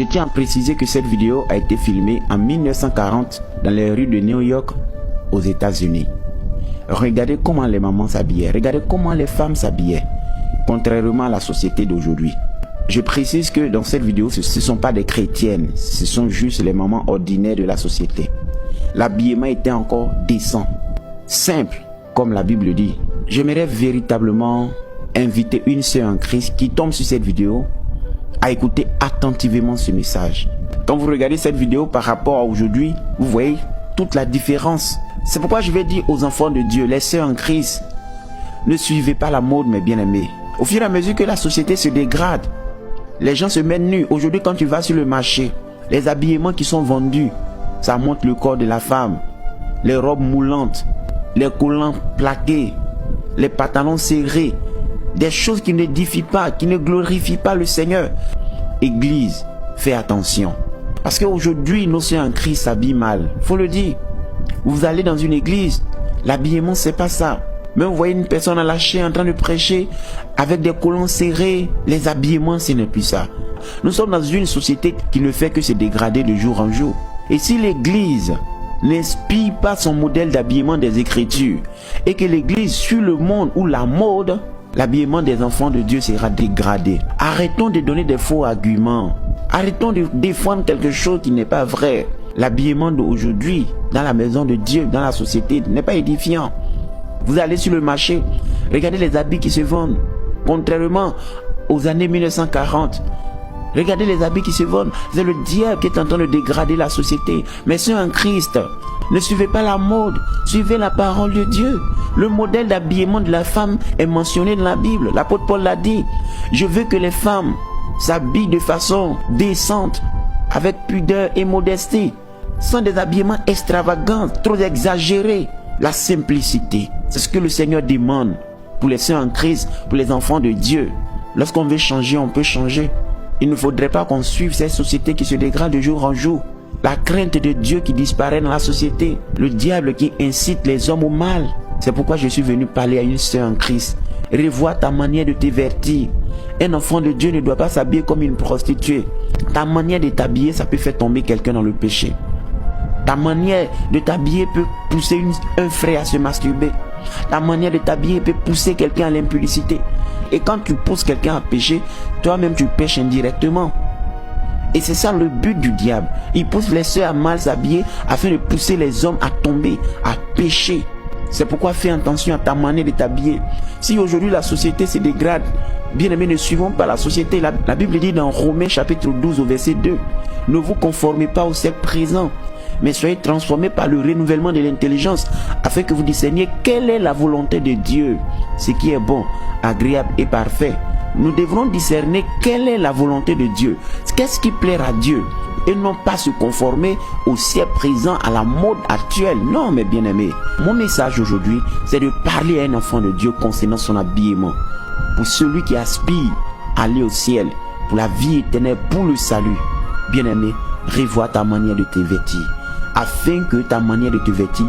Je tiens à préciser que cette vidéo a été filmée en 1940 dans les rues de New York, aux États-Unis. Regardez comment les mamans s'habillaient, regardez comment les femmes s'habillaient, contrairement à la société d'aujourd'hui. Je précise que dans cette vidéo, ce ne sont pas des chrétiennes, ce sont juste les mamans ordinaires de la société. L'habillement était encore décent, simple, comme la Bible dit. J'aimerais véritablement inviter une sœur en Christ qui tombe sur cette vidéo à écouter attentivement ce message. Quand vous regardez cette vidéo par rapport à aujourd'hui, vous voyez toute la différence. C'est pourquoi je vais dire aux enfants de Dieu, les sœurs en Christ, ne suivez pas la mode, mes bien-aimés. Au fur et à mesure que la société se dégrade, les gens se mettent nus. Aujourd'hui, quand tu vas sur le marché, les habillements qui sont vendus, ça montre le corps de la femme. Les robes moulantes, les collants plaqués, les pantalons serrés, des choses qui n'édifient pas, qui ne glorifient pas le Seigneur. Église, fais attention. Parce qu'aujourd'hui, nos sœurs en Christ s'habillent mal. Faut le dire. Vous allez dans une église, l'habillement, c'est pas ça. Mais vous voyez une personne à la chair en train de prêcher avec des collants serrés. Les habillements, ce n'est plus ça. Nous sommes dans une société qui ne fait que se dégrader de jour en jour. Et si l'église n'inspire pas son modèle d'habillement des Écritures et que l'église suit le monde ou la mode, l'habillement des enfants de Dieu sera dégradé. Arrêtons de donner des faux arguments. Arrêtons de défendre quelque chose qui n'est pas vrai. L'habillement d'aujourd'hui, dans la maison de Dieu, dans la société, n'est pas édifiant. Vous allez sur le marché, regardez les habits qui se vendent. Contrairement aux années 1940, regardez les habits qui se vendent. C'est le diable qui est en train de dégrader la société. Mais ceux en Christ, ne suivez pas la mode, suivez la parole de Dieu. Le modèle d'habillement de la femme est mentionné dans la Bible. L'apôtre Paul l'a dit. Je veux que les femmes s'habillent de façon décente, avec pudeur et modestie, sans des habillements extravagants, trop exagérés. La simplicité, c'est ce que le Seigneur demande pour les sœurs en Christ, pour les enfants de Dieu. Lorsqu'on veut changer, on peut changer. Il ne faudrait pas qu'on suive cette société qui se dégrade de jour en jour. La crainte de Dieu qui disparaît dans la société. Le diable qui incite les hommes au mal. C'est pourquoi je suis venu parler à une sœur en Christ. Revois ta manière de te vêtir. Un enfant de Dieu ne doit pas s'habiller comme une prostituée. Ta manière de t'habiller, ça peut faire tomber quelqu'un dans le péché. Ta manière de t'habiller peut pousser un frère à se masturber. Ta manière de t'habiller peut pousser quelqu'un à l'impudicité. Et quand tu pousses quelqu'un à pécher, toi-même tu pêches indirectement. Et c'est ça le but du diable. Il pousse les sœurs à mal s'habiller afin de pousser les hommes à tomber, à pécher. C'est pourquoi fais attention à ta manière de t'habiller. Si aujourd'hui la société se dégrade, bien aimés, ne suivons pas la société. La Bible dit dans Romains chapitre 12 au verset 2, ne vous conformez pas au siècle présent, mais soyez transformés par le renouvellement de l'intelligence, afin que vous discerniez quelle est la volonté de Dieu, ce qui est bon, agréable et parfait. Nous devrons discerner quelle est la volonté de Dieu, qu'est-ce qui plaît à Dieu, et non pas se conformer au siècle présent, à la mode actuelle. Non, mes bien-aimés, mon message aujourd'hui, c'est de parler à un enfant de Dieu concernant son habillement. Pour celui qui aspire à aller au ciel, pour la vie éternelle, pour le salut, bien-aimé, revois ta manière de te vêtir, afin que ta manière de te vêtir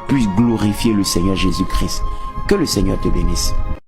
puisse glorifier le Seigneur Jésus-Christ. Que le Seigneur te bénisse.